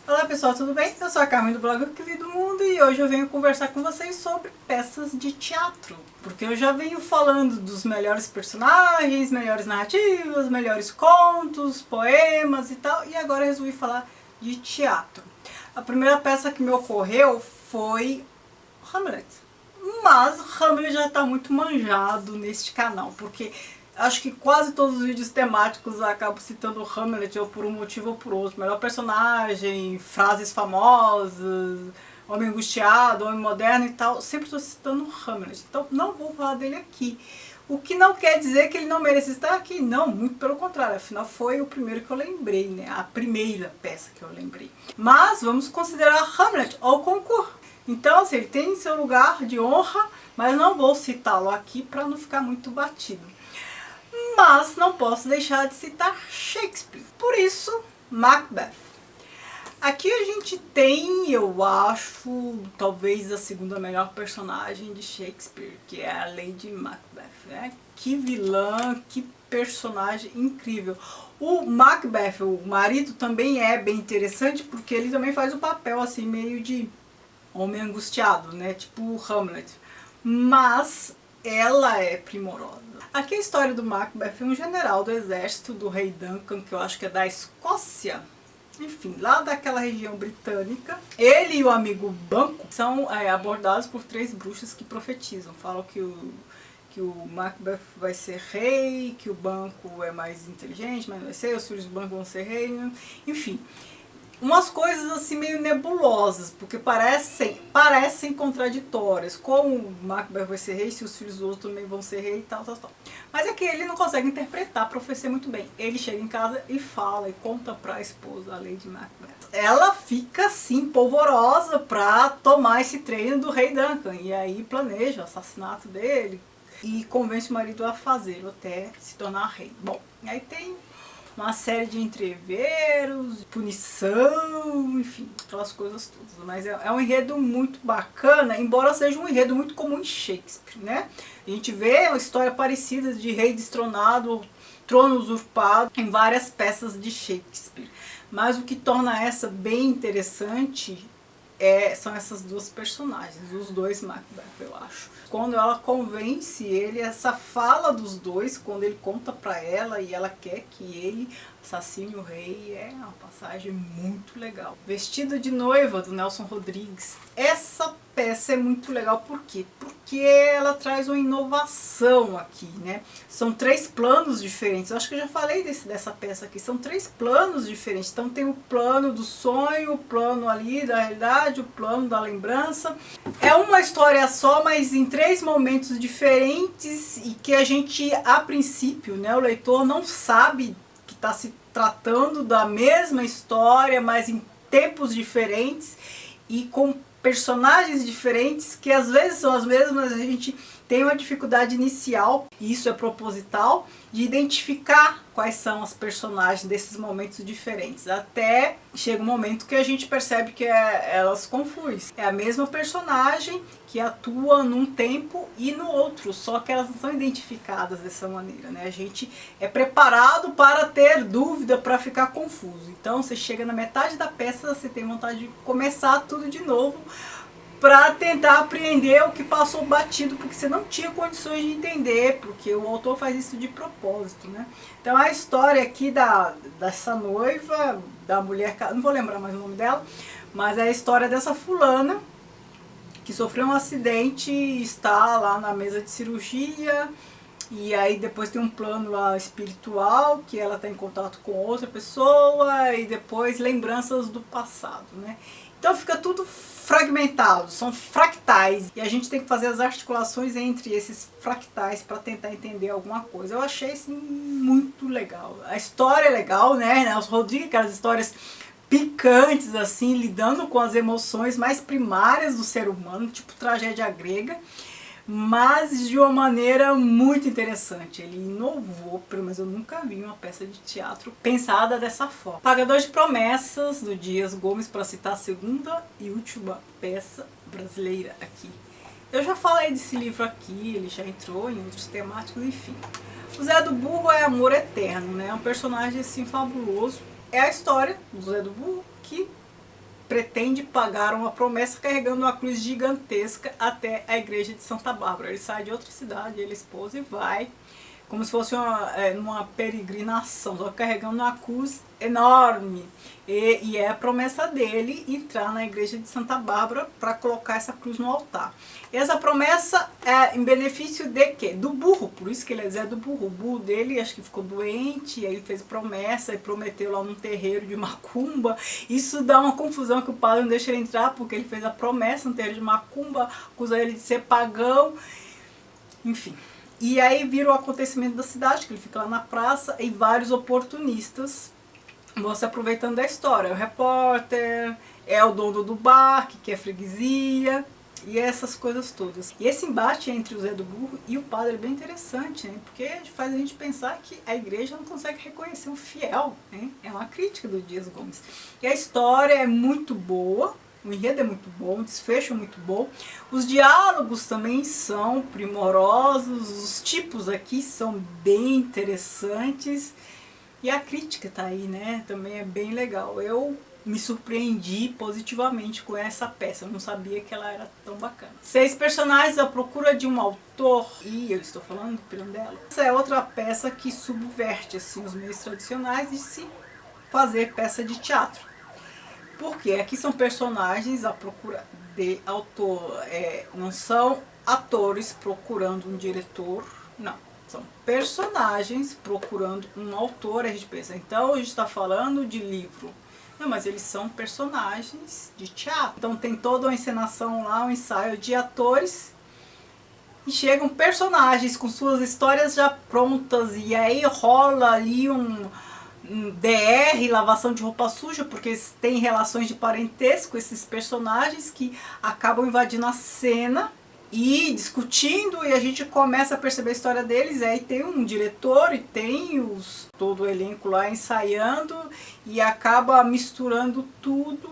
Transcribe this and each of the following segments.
Olá pessoal, tudo bem? Eu sou a Carmen do blog O Que Vi do Mundo e hoje eu venho conversar com vocês sobre peças de teatro. Porque eu já venho falando dos melhores personagens, melhores narrativas, melhores contos, poemas e tal, e agora eu resolvi falar de teatro. A primeira peça que me ocorreu foi Hamlet. Mas Hamlet já está muito manjado neste canal, porque acho que quase todos os vídeos temáticos eu acabo citando Hamlet, ou por um motivo ou por outro. Melhor personagem, frases famosas, homem angustiado, homem moderno e tal. Sempre estou citando Hamlet, então não vou falar dele aqui. O que não quer dizer que ele não merece estar aqui, não, muito pelo contrário, afinal foi o primeiro que eu lembrei, né? A primeira peça que eu lembrei. Mas vamos considerar Hamlet ao concurso. Então, assim, ele tem seu lugar de honra, mas não vou citá-lo aqui para não ficar muito batido. Mas não posso deixar de citar Shakespeare, por isso, Macbeth. Aqui a gente tem, eu acho, talvez a segunda melhor personagem de Shakespeare, que é a Lady Macbeth, né? Que vilã, que personagem incrível. O Macbeth, o marido, também é bem interessante, porque ele também faz o papel, assim, meio de homem angustiado, né? Tipo o Hamlet. Mas ela é primorosa. Aqui a história do Macbeth é um general do exército do rei Duncan, que eu acho que é da Escócia, enfim, lá daquela região britânica. Ele e o amigo Banquo são abordados por três bruxas que profetizam. Falam que o Macbeth vai ser rei, que o Banquo é mais inteligente, mas não vai ser, os filhos do Banquo vão ser rei, enfim. Umas coisas assim meio nebulosas, porque parecem contraditórias. Como o Macbeth vai ser rei, se os filhos do outro também vão ser rei e tal. Mas é que ele não consegue interpretar a profecia muito bem. Ele chega em casa e fala e conta pra esposa, a Lady Macbeth. Ela fica assim polvorosa pra tomar esse treino do rei Duncan. E aí planeja o assassinato dele e convence o marido a fazê-lo até se tornar rei. Bom, aí tem uma série de entreveros, punição, enfim, aquelas coisas todas. Mas é um enredo muito bacana, embora seja um enredo muito comum em Shakespeare, né? A gente vê uma história parecida de rei destronado, trono usurpado em várias peças de Shakespeare. Mas o que torna essa bem interessante são essas duas personagens, os dois Macbeth, eu acho. Quando ela convence ele, essa fala dos dois, quando ele conta pra ela e ela quer que ele assassine o rei, é uma passagem muito legal. Vestido de Noiva, do Nelson Rodrigues. Essa peça é muito legal, por quê? Porque ela traz uma inovação aqui, né? São três planos diferentes, eu acho que eu já falei dessa peça aqui, são três planos diferentes. Então tem o plano do sonho, o plano ali da realidade, o plano da lembrança. É uma história só, mas em três momentos diferentes e que a gente, a princípio, né, o leitor não sabe que está se tratando da mesma história, mas em tempos diferentes e com personagens diferentes, que às vezes são as mesmas, a gente tem uma dificuldade inicial, e isso é proposital, de identificar quais são as personagens desses momentos diferentes. Até chega um momento que a gente percebe que elas confluem. É a mesma personagem que atua num tempo e no outro, só que elas não são identificadas dessa maneira, né? A gente é preparado para ter dúvida, para ficar confuso. Então você chega na metade da peça, você tem vontade de começar tudo de novo, para tentar apreender o que passou batido, porque você não tinha condições de entender, porque o autor faz isso de propósito, né? Então a história aqui dessa noiva, da mulher, não vou lembrar mais o nome dela, mas é a história dessa fulana que sofreu um acidente e está lá na mesa de cirurgia, e aí depois tem um plano lá espiritual, que ela está em contato com outra pessoa, e depois lembranças do passado, né? Então fica tudo fragmentado, são fractais, e a gente tem que fazer as articulações entre esses fractais para tentar entender alguma coisa. Eu achei assim muito legal. A história é legal, né? Os Rodrigues, aquelas histórias picantes, assim, lidando com as emoções mais primárias do ser humano, tipo tragédia grega, mas de uma maneira muito interessante. Ele inovou, pelo menos eu nunca vi uma peça de teatro pensada dessa forma. Pagador de Promessas, do Dias Gomes, para citar a segunda e última peça brasileira aqui. Eu já falei desse livro aqui, ele já entrou em outros temáticos, enfim. O Zé do Burro é amor eterno, né? É um personagem assim fabuloso. É a história do Zé do Burro que pretende pagar uma promessa carregando uma cruz gigantesca até a igreja de Santa Bárbara. Ele sai de outra cidade, ele, a esposa, e vai como se fosse uma peregrinação, só carregando uma cruz enorme. E é a promessa dele entrar na igreja de Santa Bárbara para colocar essa cruz no altar. E essa promessa é em benefício de quê? Do burro, por isso que ele é Zé do Burro. O burro dele acho que ficou doente, aí ele fez promessa e prometeu lá num terreiro de macumba. Isso dá uma confusão que o padre não deixa ele entrar, porque ele fez a promessa no terreiro de macumba, acusa ele de ser pagão, enfim. E aí vira o acontecimento da cidade, que ele fica lá na praça, e vários oportunistas vão se aproveitando da história. É o repórter, é o dono do bar, que quer freguesia, e essas coisas todas. E esse embate entre o Zé do Burro e o padre é bem interessante, né? Porque faz a gente pensar que a igreja não consegue reconhecer um fiel, né? É uma crítica do Dias Gomes. E a história é muito boa, o enredo é muito bom, o desfecho é muito bom, os diálogos também são primorosos, os tipos aqui são bem interessantes e a crítica tá aí, né? Também é bem legal. Eu me surpreendi positivamente com essa peça, eu não sabia que ela era tão bacana. 6 personagens à procura de um autor, e eu estou falando do Pirandello. Essa é outra peça que subverte assim, os meios tradicionais de se fazer peça de teatro. Porque aqui são personagens à procura de autor, não são atores procurando um diretor, não. São personagens procurando um autor, a gente pensa, então a gente está falando de livro. Não, mas eles são personagens de teatro. Então tem toda uma encenação lá, um ensaio de atores, e chegam personagens com suas histórias já prontas, e aí rola ali um DR, lavação de roupa suja, porque tem relações de parentesco, esses personagens que acabam invadindo a cena e discutindo, e a gente começa a perceber a história deles. Aí tem um diretor e tem todo o elenco lá ensaiando e acaba misturando tudo.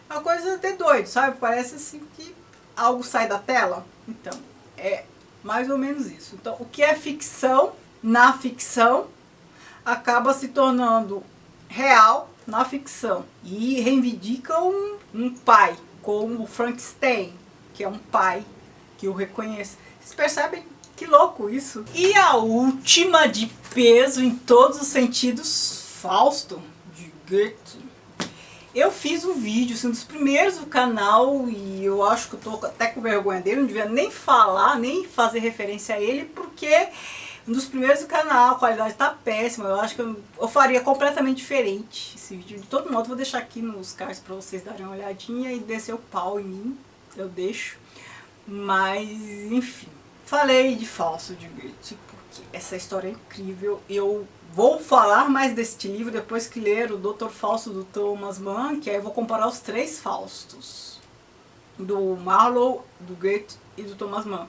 É uma coisa até doido, sabe? Parece assim que algo sai da tela. Então, é mais ou menos isso. Então, o que é ficção, na ficção, acaba se tornando real na ficção. E reivindica um pai, como o Frankenstein, que é um pai que o reconhece. Vocês percebem que louco isso? E a última de peso em todos os sentidos, Fausto, de Goethe. Eu fiz um vídeo, assim, um dos primeiros do canal, e eu acho que eu tô até com vergonha dele, não devia nem falar, nem fazer referência a ele, porque um dos primeiros do canal, a qualidade tá péssima, eu acho que eu faria completamente diferente esse vídeo. De todo modo, vou deixar aqui nos cards pra vocês darem uma olhadinha e descer o pau em mim, eu deixo. Mas, enfim, falei de Fausto de Goethe, porque essa história é incrível. Eu vou falar mais deste livro depois que ler o Dr. Fausto do Thomas Mann, que aí eu vou comparar os 3 Faustos, do Marlowe, do Goethe e do Thomas Mann.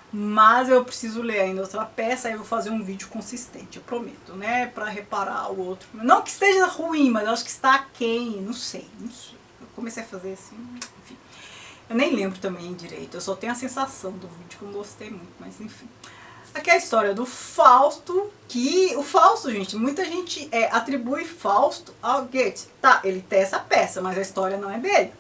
Mas eu preciso ler ainda outra peça, aí eu vou fazer um vídeo consistente, eu prometo, né? Pra reparar o outro. Não que esteja ruim, mas eu acho que está aquém, não sei. Eu comecei a fazer assim, enfim. Eu nem lembro também direito, eu só tenho a sensação do vídeo que eu não gostei muito, mas enfim. Aqui é a história do Fausto, que o Fausto, gente, muita gente atribui Fausto ao Goethe. Tá, ele tem essa peça, mas a história não é dele.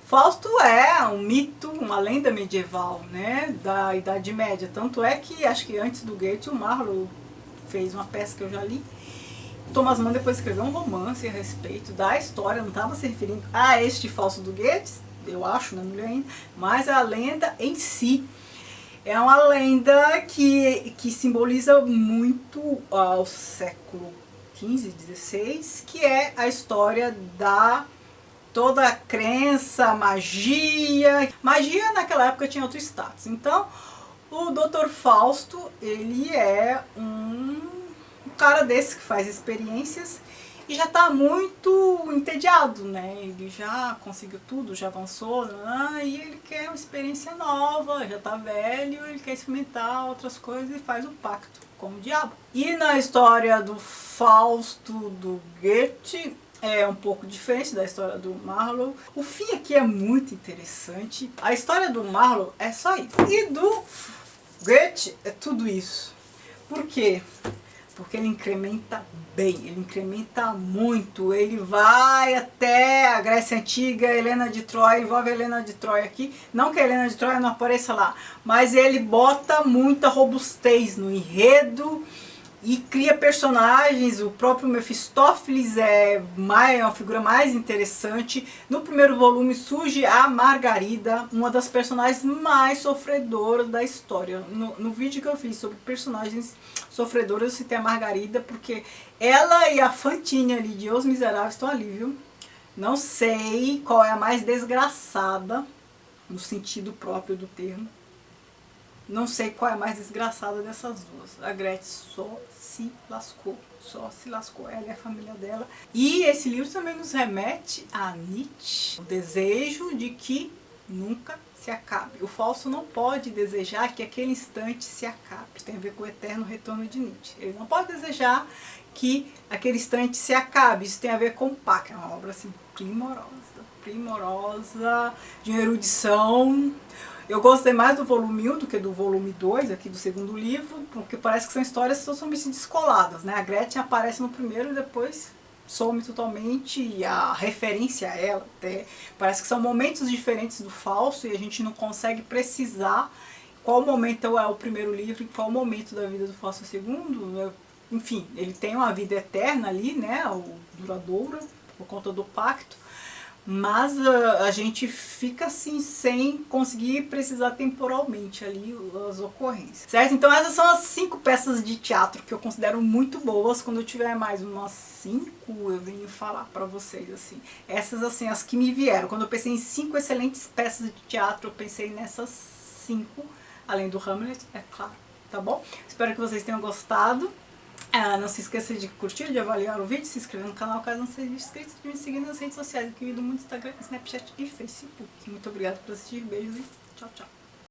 Fausto é um mito, uma lenda medieval, né, da Idade Média. Tanto é que, acho que antes do Goethe, o Marlowe fez uma peça que eu já li. Thomas Mann depois escreveu um romance a respeito da história, não estava se referindo a este Fausto do Goethe, eu acho, não lembro ainda, mas a lenda em si. É uma lenda que simboliza muito ao século XV, XVI, que é a história da toda a crença, magia. Magia naquela época tinha outro status. Então, o Dr. Fausto, ele é um cara desse que faz experiências e já está muito entediado, né? Ele já conseguiu tudo, já avançou, né? E ele quer uma experiência nova, já está velho, ele quer experimentar outras coisas e faz um pacto com o diabo. E na história do Fausto do Goethe, é um pouco diferente da história do Marlowe. O fim aqui é muito interessante. A história do Marlowe é só isso. E do Goethe é tudo isso. Por quê? porque ele incrementa bem, ele incrementa muito, ele vai até a Grécia Antiga, Helena de Troia, envolve a Helena de Troia aqui, não que a Helena de Troia não apareça lá, mas ele bota muita robustez no enredo e cria personagens. O próprio Mefistófeles é uma figura mais interessante. No primeiro volume surge a Margarida, uma das personagens mais sofredoras da história. No vídeo que eu fiz sobre personagens sofredoras, eu citei a Margarida, porque ela e a Fantine ali de Os Miseráveis estão ali, viu? Não sei qual é a mais desgraçada, no sentido próprio do termo. Não sei qual é a mais desgraçada dessas duas. A Gretchen só se lascou. Só se lascou. Ela e a família dela. E esse livro também nos remete a Nietzsche. O desejo de que nunca se acabe. O falso não pode desejar que aquele instante se acabe. Isso tem a ver com o eterno retorno de Nietzsche. Ele não pode desejar que aquele instante se acabe. Isso tem a ver com o Pá, que é uma obra assim primorosa. Primorosa, de uma erudição. Eu gostei mais do volume 1 do que do volume 2, aqui do segundo livro, porque parece que são histórias totalmente descoladas, né? A Gretchen aparece no primeiro e depois some totalmente, e a referência a ela até. Parece que são momentos diferentes do falso e a gente não consegue precisar qual momento é o primeiro livro e qual momento da vida do falso é o segundo. Enfim, ele tem uma vida eterna ali, né? O duradoura, por conta do pacto. Mas a gente fica assim sem conseguir precisar temporalmente ali as ocorrências, certo? Então essas são as 5 peças de teatro que eu considero muito boas. Quando eu tiver mais umas 5, eu venho falar pra vocês assim. Essas assim, as que me vieram. Quando eu pensei em 5 excelentes peças de teatro, eu pensei nessas 5, além do Hamlet, é claro, tá bom? Espero que vocês tenham gostado. Não se esqueça de curtir, de avaliar o vídeo, se inscrever no canal caso não seja inscrito, de me seguir nas redes sociais, aqui do mundo, Instagram, Snapchat e Facebook. Muito obrigada por assistir, beijos e tchau, tchau.